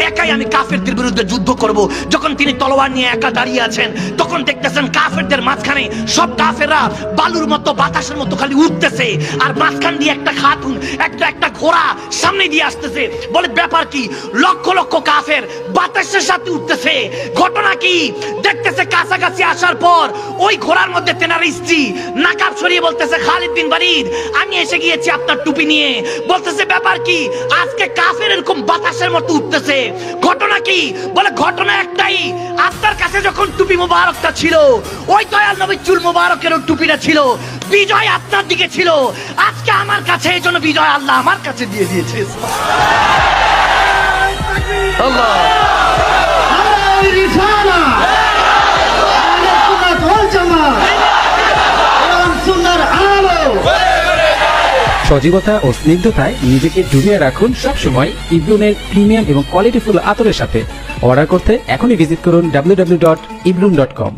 একাই আমি কাফেরদের বিরুদ্ধে যুদ্ধ করব। যখন তিনি তলোয়ার নিয়ে একা দাঁড়িয়ে আছেন, তখন দেখতেছেন কাফেরদের মাঝখানে সব কাফেররা বালুর মতো বাতাসের মতো খালি উঠতেছে, আর মাঝখান দিয়ে একটা খাতুন একটা ঘোড়া সামনে দিয়ে আসতেছে। বলে ব্যাপার কি? লক্ষ লক্ষ কাফের বাতাসের সাথে উঠতেছে। ঘটনা কি? দেখতেছে কাছাকাছি আসার পর ওই ঘোড়ার মধ্যে তেনার স্ত্রী নাকাব সরিয়ে বলতেছে, খালিদ বিন ওয়ালিদ, আমি এসে গিয়েছি আপনার টুপি নিয়ে। বলতেছে ব্যাপার কি? আজকে কাফের এরকম বাতাসের মতো উঠতেছে। ঘটনা কি? বলে ঘটনা একটাই, আপনার কাছে যখন টুপি মোবারকটা ছিল, ওই দয়াল নবীর চুল মোবারকেরও টুপিটা ছিল, বিজয় আপনার দিকে ছিল। আজকে আমার কাছে, এই জন্য বিজয় আল্লাহ আমার কাছে দিয়ে দিয়েছে। আল্লাহ সজীবতা ও স্নিগ্ধতায় নিজেকে ডুবিয়ে রাখুন সবসময় ইবলুনের প্রিমিয়াম এবং কোয়ালিটিফুল আতরের সাথে। অর্ডার করতে এখনই ভিজিট করুন www.iblun.com।